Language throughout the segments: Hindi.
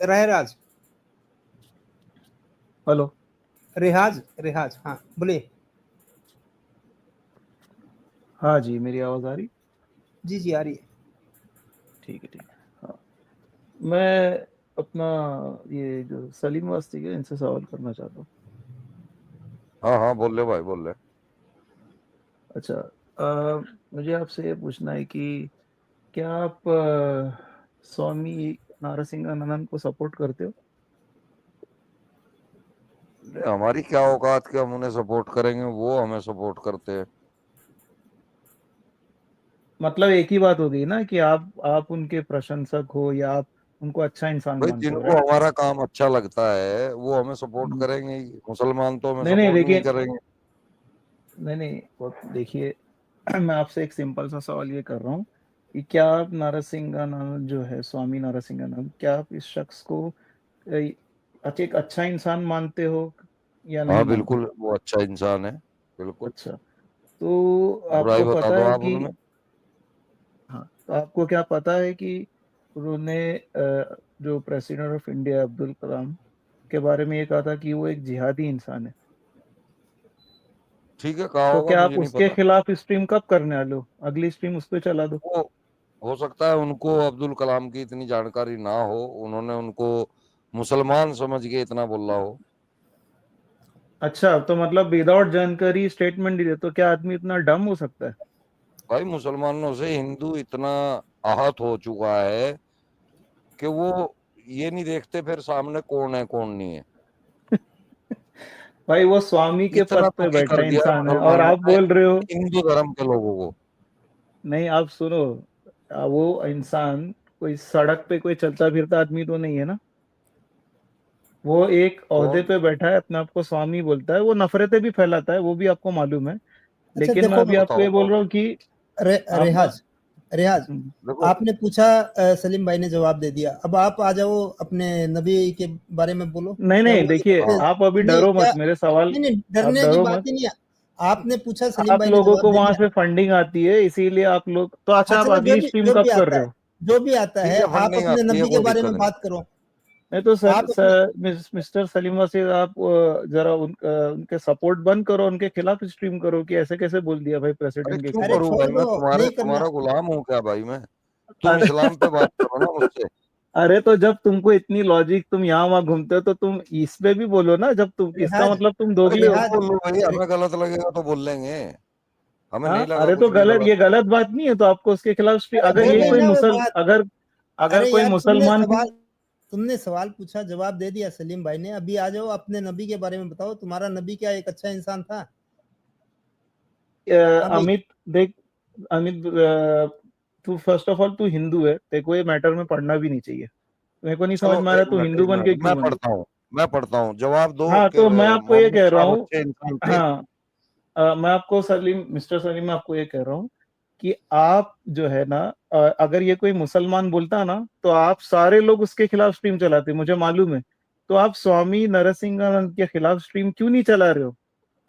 रहराज, हेलो, रिहाज, रिहाज, हाँ बोलिए। हाँ जी, मेरी आवाज़ आ रही? जी जी आ रही है। ठीक है, ठीक है। हाँ, मैं अपना ये जो सलीम वास्ती है इनसे सवाल करना चाहता हूँ। हाँ हाँ, बोल ले भाई, बोल ले। अच्छा, मुझे आपसे ये पूछना है कि क्या आप स्वामी नारसिंहानंद को सपोर्ट करते हो? हमारी क्या औकात कि हम उन्हें सपोर्ट करेंगे, वो हमें सपोर्ट करते हैं। मतलब एक ही बात हो गई ना कि आप उनके प्रशंसक हो या आप उनको अच्छा इंसान भाई मानते हो, जिनको राइट? हमारा काम अच्छा लगता है वो हमें सपोर्ट करेंगे ही। मुसलमान तो हमें नहीं नहीं, सपोर्ट नहीं लेकिन करेंगे। नहीं नहीं, वो देखिए, मैं आपसे एक सिंपल सा सवाल ये कर रहा हूँ कि क्या आप नारसिंहानंद जो है, स्वामी नारसिंहानंद, क्या आप इस शख्स को एक अच्छा इंसान मानते हो या नहीं हाँ मानते? बिल्कुल, वो अच्छा इंसान है, बिल्कुल। अच्छा, तो बुराई आपको बता पता दो है आप कि उनमें। हाँ, तो आपको क्या पता है कि उन्होंने जो president of India Abdul Kalam के बारे में ये कहा था कि वो एक जिहादी इंसान है? ठीक है, कहा तो होगा, क्या आप मुझे नहीं उसके पता। खिलाफ स्ट्रीम कब करने वाले हो? अगली स्ट्रीम उस पर चला दो। वो हो सकता है उनको अब्दुल कलाम की इतनी जानकारी ना हो, उन्होंने उनको मुसलमान समझ के इतना बोला हो। अच्छा, तो मतलब विदाउट जानकारी स्टेटमेंट दे, तो क्या आदमी इतना डम हो सकता है? भाई मुसलमानों से हिंदू इतना आहत हो चुका है कि वो ये नहीं देखते फिर सामने कौन है कौन नहीं है। भाई वो स्वामी के इतना पद पे दुखी बैठा कर दिया है इंसान है और मुसलमानों आप ने बोल रहे हो? हिंदू धर्म के लोगों को। नहीं, आप सुनो, वो इंसान कोई सड़क पे कोई चलता फिरता आदमी तो नहीं है ना। वो एक ओहदे कौन? पे बैठा है, अपने आप को स्वामी बोलता है, वो नफरतें भी फैलाता है, वो भी आपको मालूम है। अच्छा लेकिन मैं देखो, अभी आपको बताओ ये कौन? बोल रहा हूँ कि आप ना। रिहाज, रिहाज, देखो, आपने पूछा, सलीम भाई ने जवाब दे दिया। अब आप आ जाओ अपने नबी के बारे में बोलो। नहीं क्या नहीं, वो देखिए, इतने हाँ आप अभी नहीं डरो क्या? मत मेरे सवाल। नहीं नहीं, आप डरने की डरो बात मत। ही नहीं है। आपने पूछा, सलीम आप भाई ने लोगों जवाब को दे वहां दिया। से फंडिंग आती है, इसीलिए आप लोग तो। अच्छा, हाँ आप चलो, अगली स्ट्रीम जो कब भी कर आता रहे है, हो? जो भी आता ठीक है, है, आप फंडिंग अपने आती है, नबी के कोई बारे दिक्कत में नहीं। बात करो। नहीं तो आप अपने मिस्टर सलीम वसीर, आप जरा उनके सपोर्ट बंद करो, उनके खिलाफ स्ट्रीम करो कि ऐसे कैसे बोल दिया भाई अरे प्रेसिडेंट के क्यों अरे खिलाफ। करूं छोड़ भाई, मैं दो, तुम्हारे नहीं करना। तुम्हारा गुलाम हूँ क्या भाई मैं? तुम अरे इस्लाम पे बात करो ना मुझसे। अरे, तो जब तुमको इतनी लॉजिक, तुम यहाँ वहां घूमते हो, तो तुम इस पे भी बोलो ना, जब तुम, इसका रिहाज, मतलब तुम अरे दोगले हो। क्यों रिहाज, बोल लो भाई, रि- हमें गलत लगेगा तो बोल लेंगे। हमें हाँ, नहीं लगा अरे तो कुछ भी गलत, गलत। ये गलत बात नहीं है, तो आपको उसके खिलाफ अरे अगर हो यही गई कोई ना वो मुसल बात। अगर अगर अरे कोई यार, मुसलमान भी। तुमने सवाल पूछा, जवाब दे दिया सलीम भाई ने। अभी आ जाओ अपने नबी के बारे में बताओ। तुम्हारा नबी क्या एक अच्छा इंसान था? हाँ भाई। अमित, देख, अमित, तू फर्स्ट ऑफ ऑल तू हिंदू है, तेरे को ये मैटर में पढ़ना भी नहीं चाहिए। मेरे को नहीं समझ चलो में आ रहा एक तू मिनट, हिंदू एक बन के मिनट, क्यों बन। मैं पढ़ता हूँ, जवाब दो हाँ, कि तो मैं आपको ये मोहम्मद कह रहा साहब हूँ। अच्छे इंसान थे। हाँ, मैं आपको मिस्टर सलीम, मैं आपको ये कह रहा हूँ कि आप जो है ना, अगर ये कोई मुसलमान बोलता ना, तो आप सारे लोग उसके खिलाफ स्ट्रीम चलाते, मुझे मालूम है। तो आप स्वामी नरसिंहानंद के खिलाफ स्ट्रीम क्यों नहीं चला रहे हो?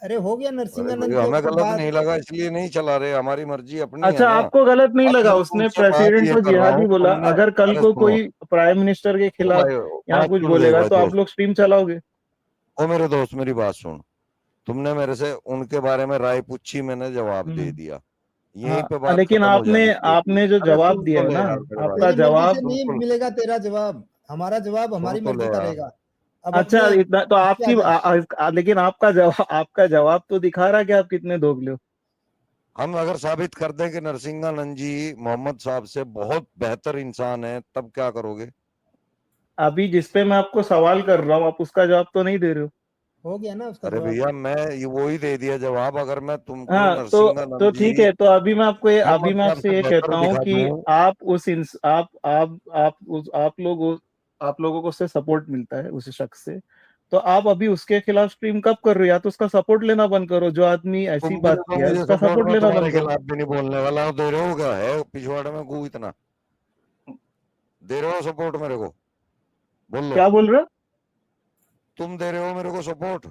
अरे हो गया, अरे भाई नरसिंहानंद के हमें ऊपर गलत बात। नहीं लगा इसलिए नहीं चला रहे, हमारी मर्जी अपनी है अच्छा, ना। आपको गलत नहीं अब लगा, मैं उसने तुमसे बात प्रेसिडेंट ये को कर रहा जिहादी हूँ, बोला, तुमने। अगर कल अरे को सुनो, कोई प्राइम मिनिस्टर के ओ खिलाफ भाई, यहाँ बात कुछ सुन ले बोलेगा, भाई तो आप दोस्त। लोग स्ट्रीम चलाओगे? ओ मेरे दोस्त, मेरी बात सुन। तुमने मेरे से उनके बारे में राय पूछी, मैंने जवाब दे हम्म। दिया। यहीं पे हाँ, बात लेकिन खत्म हो आपने जानी चाहिए थी। आपने जो अरे जवाब सुन दिया तो है ले ना, यार मेरे भाई, आपका तेरी मर्जी से जवाब। नहीं बिल्कुल। मिलेगा तेरा जवाब। हमारा जवाब सुन हमारी तो मर्जी ले का यार। रहेगा। अब अच्छा, अपने इतना तो इस पे आ आपकी जा। लेकिन आपका जवाब तो दिखा रहा है कि आप कितने दोगले हो। हम अगर साबित कर दें कि नरसिंहानंद जी मोहम्मद साहब से बहुत बेहतर इंसान है, तब क्या करोगे? अभी जिस पे मैं आपको सवाल कर रहा हूँ, आप उसका जवाब तो नहीं दे रहे हो। हो गया ना उसका अरे जवाब। भैया, मैं ये वो ही दे दिया जवाब। अगर मैं तुमको हाँ, तो नरसिंहानंद ठीक जी है, तो अभी मोहम्मद मैं साहब आपसे से ये कहता बेहतर हूँ दिखा कि दूं। आप उस इंस आप लोग आप लोगों को उससे सपोर्ट मिलता है, उस शख्स से। तो आप अभी उसके खिलाफ स्ट्रीम कब कर रहे हो? या तो उसका सपोर्ट लेना बंद करो, जो आदमी ऐसी तुम दे बात दो किया है मुझे उसका सपोर्ट, सपोर्ट मैं लेना तुम्हारे बंद करो। खिलाफ भी नहीं बोलने वाला हूँ। दे रहे हो क्या है पिछवाड़े में गू इतना? दे रहे हो सपोर्ट मेरे को? बोल लो। क्या बोल रहे हो? तुम दे रहे हो मेरे को सपोर्ट?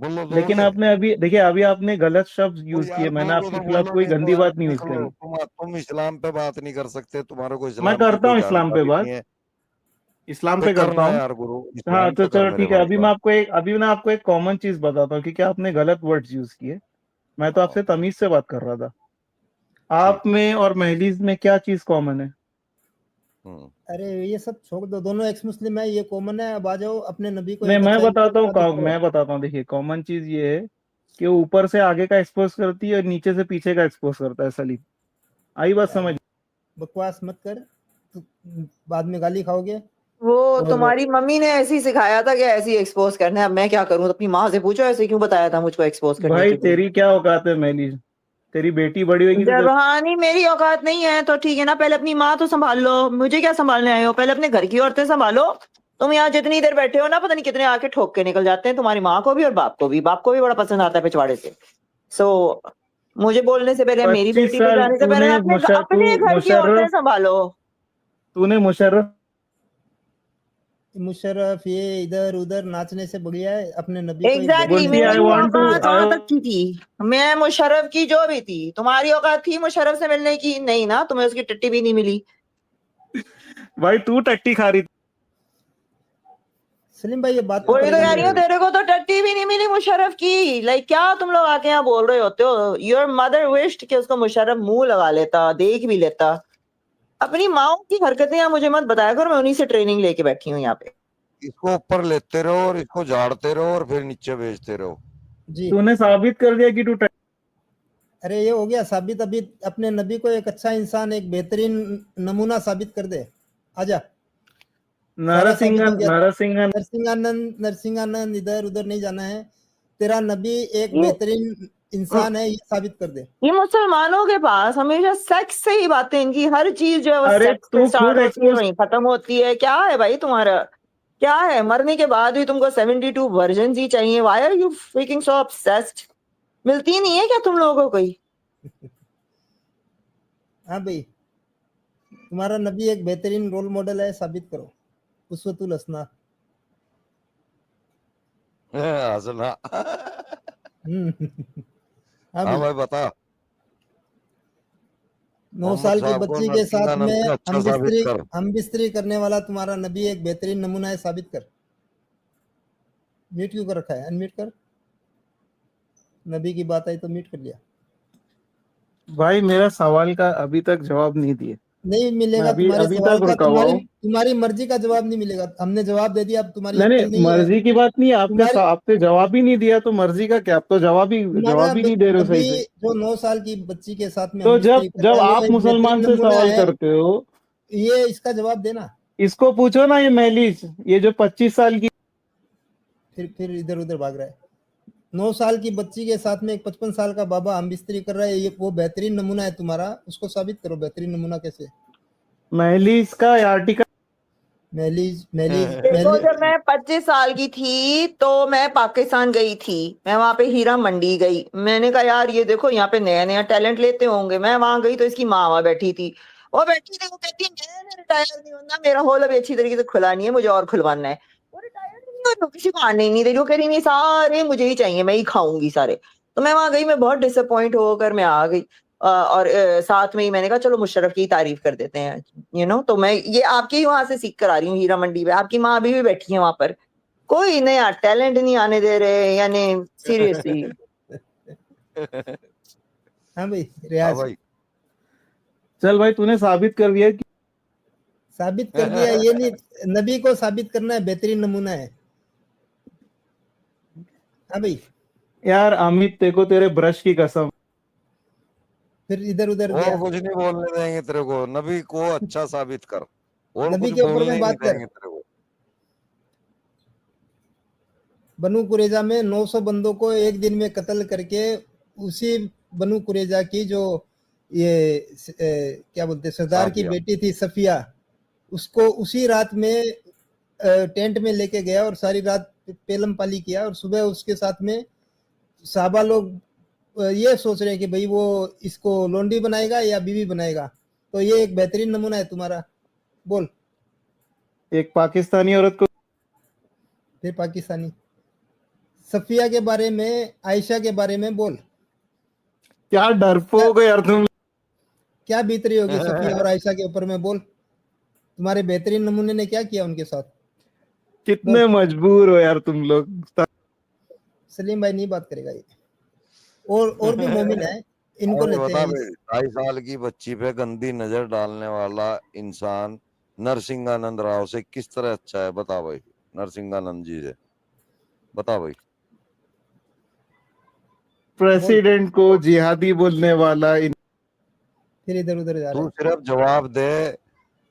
बोलो लेकिन दोगे? आपने अभी देखिए, अभी आपने गलत शब्द तो यूज किए, यार मैंने दोगे आपके तो खिलाफ बोलो, कोई नहीं तो गंदी यार बात नहीं यूज निकलो। करी। तुम इस्लाम पे बात नहीं कर सकते, तुम्हारे को मैं इस्लाम की करता कोई हूँ इस्लाम पे जानकारी बात, नहीं है। इस्लाम तो पे करता करना हूँ। यार गुरु, हाँ इस्लाम तो पे कर चलो मेरे ठीक है, भाई अभी मैं बात। आपको एक कॉमन चीज बताता हूँ, क्योंकि आपने गलत वर्ड्स यूज किए। मैं तो हाँ, आपसे तमीज से बात कर रहा था। आप ठीक। में और महलीज में क्या चीज कॉमन है? हम्म। अरे ये सब छोड़ दो, दोनों एक्स मुस्लिम है, ये कॉमन है। अब आ जाओ, अपने नबी को नहीं, एक अच्छा इंसान साबित करो। मैं बताता हूँ, देखिए कॉमन चीज ये है कि वो ऊपर से आगे का एक्सपोज करती है और नीचे से पीछे का एक्सपोज करता है, सलीम। आई बात यार समझ? बकवास मत कर, तू बाद में गाली खाओगे। वो और तुम्हारी मम्मी ने ऐसे ही सिखाया था कि ऐसे ही एक्सपोज करना है। अब मैं क्या करूं? अपनी माँ से पूछो ऐसे क्यों बताया था मुझको एक्सपोज करने भाई के लिए। तेरी क्या औकात है महलीज? तेरी बेटी बड़ी होगी तो जब हाँ नहीं मेरी औकात नहीं है तो ठीक है ना, पहले अपनी माँ तो संभाल लो। मुझे क्या संभालने आए हो? पहले अपने घर की औरतें संभालो। तुम यहाँ जितनी देर बैठे हो ना, पता नहीं कितने आके ठोक के निकल जाते हैं, तुम्हारी माँ को भी और बाप को भी। बाप को भी बड़ा पसंद आता है पिछवाड़े से। सो मुझे बोलने से पहले, मेरी 25 बेटी पे साल जाने से पहले तूने अपने घर की औरतें संभालो। मुशर्रफ मुशर्रफ ये इधर उधर नाचने से बढ़िया है अपने नबी को एक एग्जैक्टली बुल्टी, बेहतरीन आई मेरी इंसान वांट टू साबित औकात करो। वहां तक की थी। मैं मुशर्रफ की जो भी थी, तुम्हारी औकात थी मुशर्रफ से मिलने की? नहीं ना, तुम्हें उसकी टट्टी भी नहीं मिली। भाई तू टट्टी खा रही सलीम भाई ये बात तो वही तो करेगा कह रही हूँ, नहीं। तेरे को तो टट्टी भी नहीं मिली मुशर्रफ की। लाइक क्या तुम लोग आके यहाँ बोल रहे होते हो? योर मदर विश्ड कि उसको मुशर्रफ मुंह लगा लेता, देख भी लेता। अपनी माओ की हरकतें यहाँ मुझे मत बताया करो, मैं उन्हीं से ट्रेनिंग लेके बैठी हूँ यहाँ पे। इसको ऊपर लेते रहो और इसको झाड़ते रहो और फिर नीचे भेजते रहो। जी। तूने साबित कर दिया कि तू अरे ये हो गया साबित, अभी अपने नबी को एक अच्छा इंसान, एक बेहतरीन नमूना साबित कर दे। आजा, सारा साबित हो गया। नरसिंहन नरसिंहानंद इधर उधर नहीं जाना है। तेरा नबी एक ये बेहतरीन इंसान है, ये साबित कर दे। ये मुसलमानों के पास हमेशा सेक्स से ही बातें, इनकी हर चीज जो है वो अरे सेक्स से तू स्टार्ट खुद होती है एक्सपोज, वहीं खत्म होती है। क्या है भाई तुम्हारा? क्या है? मरने के बाद भी तुमको 72 वर्जन ही चाहिए? Why are you freaking so obsessed? मिलती नहीं है क्या तुम लोगों को कोई? हाँ भाई, तुम्हारा नबी एक बेहतरीन रोल मॉडल है, साबित करो। उसवतुल हसना। हंसना। हाँ हाँ भाई, भाई बता। 9 मोहम्मद साल की साहब को बच्ची के साथ नरसिंहानंद में से अच्छा साबित कर। हम बिस्तरी करने वाला तुम्हारा नबी एक बेहतरीन नमूना है, साबित कर। म्यूट क्यों कर रखा है? अनम्यूट कर। नबी की बात आई तो म्यूट कर लिया। भाई मेरा सवाल का अभी तक जवाब नहीं दिए। नहीं मैं मिलेगा अभी तुम्हारे अभी सवाल तक का, रुका हुआ हूँ। तुम्हारी मर्जी का जवाब नहीं मिलेगा। हमने जवाब दे दिया, अब तुम्हारी नहीं अक्ल नहीं, नहीं है। मर्जी की बात नहीं है, तुम्हारी आपने जवाब ही नहीं दिया तो मर्जी का क्या? आप तो तुम्हारा जवाब ही नहीं दे रहे हो नबी सही से। जो 9 साल की बच्ची के साथ में हम तो जब बिस्तरी कर जब रहा है, वो आप एक मुसलमान बेहतरीन से नमूना सवाल है। करते हो, ये इसका जवाब देना। इसको पूछो ना, ये महलीज, ये जो 25 साल की। फिर इधर उधर भाग रहा है। 9 साल की बच्ची के साथ में एक 55 साल का बाबा हम बिस्तरी कर रहा है, ये वो बेहतरीन नमूना है तुम्हारा। उसको साबित करो, बेहतरीन नमूना कैसे। महलीज का आर्टिकल, महलीज देखो, जब मैं 25 साल की थी तो मैं पाकिस्तान गई थी। मैं वहां पे हीरा मंडी गई। मैंने कहा यार ये देखो यहाँ पे नया नया टैलेंट लेते होंगे। मैं वहां गई तो इसकी माँ वहां बैठी थी। वो बैठी थी, वो कहती है मैं रिटायर नहीं होना, मेरा हॉल अभी अच्छी तरीके से खुला नहीं है, मुझे और खुलवाना है। वो रिटायर नहीं हो रही, किसी को आने ही नहीं दे रही। वो कह रही नहीं, सारे मुझे ही चाहिए, मैं ही खाऊंगी सारे। तो मैं वहां गई, मैं बहुत डिसअपॉइंट होकर मैं आ गई। और साथ में ही मैंने कहा चलो मुशर्रफ की तारीफ कर देते हैं। तो मैं ये आपके ही वहां से सीख कर आ रही हूँ हीरा मंडी में। आपकी माँ अभी भी बैठी है वहां पर। कोई नया टैलेंट नहीं आने दे रहे, यानी सीरियसली। हाँ भाई, हाँ रियाज भाई। चल भाई तूने साबित कर दिया कि साबित कर दिया। ये नहीं, नबी को साबित करना है, बेहतरीन नमूना है। हाँ भाई, यार अमित, तेको तेरे ब्रश की कसम। फिर इधर उधर और गया। कुछ नहीं बोलने देंगे तेरे को, नबी को अच्छा साबित कर। और नबी कुछ के ऊपर बोलने में ही नहीं बात कर। देंगे तेरे को। बनु कुरेजा में 900 बंदों को एक दिन में कत्ल करके, उसी बनु कुरेजा की जो ये क्या बोलते हैं, सरदार की साफिया। बेटी थी सफिया, उसको उसी रात में टेंट में लेके गया और सारी रात पेलम पाली किया। और सुबह उसके साथ में साहबा लोग ये सोच रहे हैं कि भाई वो इसको लोंडी बनाएगा या बीवी बनाएगा। तो ये एक बेहतरीन नमूना है तुम्हारा। बोल। एक पाकिस्तानी औरत को फिर पाकिस्तानी सफिया के बारे में, आयशा के बारे में बोल, क्या डरपोक हो यार तुम। क्या बीत रही होगी सफिया और आयशा के ऊपर में बोल। तुम्हारे बेहतरीन नमूने ने क्या किया उनके साथ? कितने मजबूर हो यार तुम लोग। सलीम भाई नहीं बात करेगा ये। और भी मोमिन है, इनको अरे लेते बता हैं। बे, 2.5 साल की बच्ची पे गंदी नजर डालने वाला इंसान नरसिंहानंद राव से किस तरह अच्छा है? बता भाई, नरसिंहानंद जी से बता भाई। प्रेसिडेंट को जिहादी बोलने वाला फिर इधर उधर जा रहा तू है। सिर्फ जवाब दे,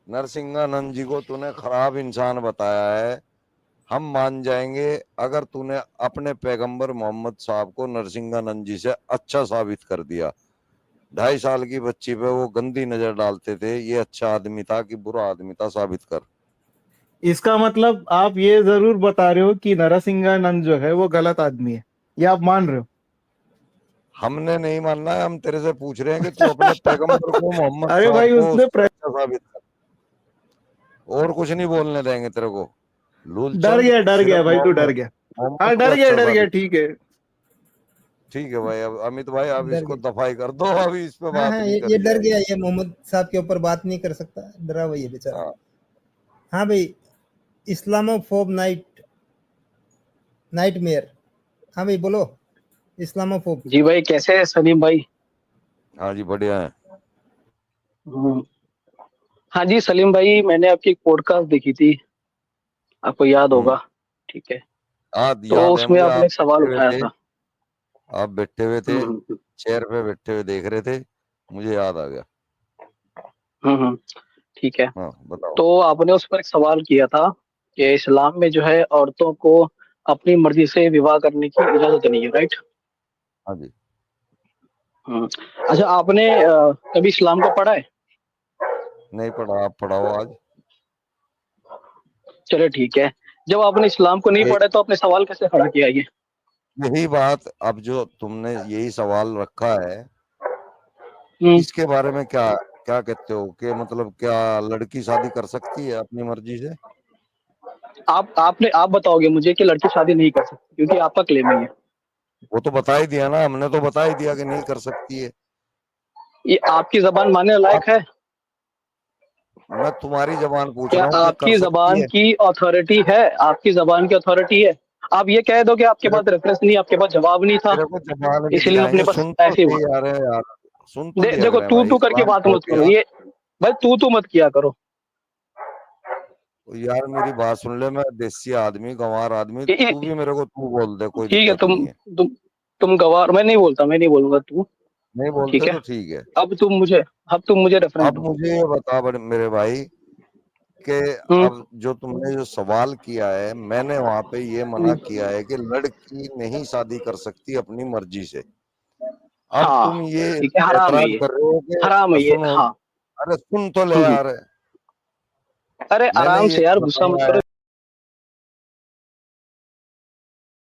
नरसिंहानंद जी को तूने खराब इंसान बताया है, हम मान जाएंगे अगर तूने अपने पैगंबर मोहम्मद साहब को नरसिंहानंद जी से अच्छा साबित कर दिया। 2.5 साल की बच्ची पे वो गंदी नजर डालते थे, ये अच्छा आदमी था कि बुरा आदमी था, साबित कर। इसका मतलब आप ये जरूर बता रहे हो कि नरसिंहानंद जो है वो गलत आदमी है, ये आप मान रहे हो? हमने नहीं मानना है, हम तेरे से पूछ रहे हैं कि तू अपने पैगंबर को, मोहम्मद अरे साहब भाई को उसने उससे अच्छा साबित कर। और कुछ नहीं बोलने देंगे तेरे को। डर सिर्फ गया भाई, तू डर गया। मोहम्मद हाँ को डर अच्छा गया, साबित। ठीक है। ठीक है भाई, अब अमित भाई अब डर इसको गया। दफाई कर दो, अभी इस पे हाँ बात हाँ, नहीं ये करी डर जाएगी। गया, ये मोहम्मद साहब के ऊपर बात नहीं कर सकता, डरा हुआ ये बेचारा। हाँ। हाँ भाई, इस्लामोफोब नाइटमेयर। हाँ भाई बोलो, इस्लामोफोब। जी भाई, कैसे है सलीम भाई? हाँ जी, बढ़िया है। हाँ जी सलीम भाई, मैंने आपकी एक पॉडकास्ट देखी थी, आपको याद होगा। ठीक है, याद तो याद है उसमें मुझे। आपने आप एक सवाल बैठे हुए उठाया थे, था। आप बैठे हुए थे, हम्म चेयर पे बैठे हुए देख रहे थे, मुझे याद आ गया। हम्म, ठीक है। हाँ बताओ। तो आपने उस पर एक सवाल किया था कि इस्लाम में जो है औरतों को अपनी मर्जी से विवाह करने की इजाजत नहीं है, राइट? हाँ जी। अच्छा, आपने कभी इस्लाम को पढ़ा है? नहीं पढ़ा, आप पढ़ाओ आज। चलो ठीक है। जब आपने इस्लाम को नहीं ये पढ़ा तो आपने सवाल कैसे खड़ा किया ये? यही बात, अब जो तुमने यही सवाल रखा है, हम्म, इसके बारे में क्या क्या कहते हो कि मतलब क्या लड़की शादी कर सकती है अपनी मर्जी से? आप बताओगे मुझे कि लड़की शादी नहीं कर सकती, क्योंकि आपका क्लेम है ये। वो तो बता ही दिया ना, हमने तो बता ही दिया कि नहीं कर सकती है। ये आपकी जबान मानने अब लायक है? मैं तुम्हारी जबान पूछ क्या रहा हूँ कि कर आपकी सकती जबान है? की अथॉरिटी है? आपकी जबान की अथॉरिटी है? आप ये कह दो कि आपके तेरे पास रेफरेंस नहीं, आपके पास जवाब नहीं था, तेरे को जबान भी इसलिए अपने दिखाएंगे, पास सुन तो ऐसे ही ले बोल। यार, यार सुन तो लिया देखो, करें तू भाई, तू करके सलाम बात हो मत करो गया। ये। भाई तू मत किया करो। यार मेरी बात सुन ले, मैं देसी आदमी, गंवार आदमी, ये- तू भी मेरे को तू बोल दे, कोई ठीक है, दिक्कत नहीं है। तुम गवार, मैं नहीं बोलता, मैं नहीं बोलूंगा तू। नहीं ठीक बोलते है, तो ठीक है। अब तुम मुझे रेफरेंस अब दो। मुझे ये बता मेरे भाई कि हम्म अब जो तुमने जो सवाल किया है, मैंने वहां पे ये मना किया है कि लड़की नहीं शादी कर सकती अपनी मर्जी से। अब हाँ, तुम ये ठीक है, हराम है ऐतराज ये। कर रहे हो हराम है कि ये, सुनो, हाँ। अरे सुन तो ले हम्म, यार, अरे मैंने आराम ये से यार, गुस्सा मत बताया करो। है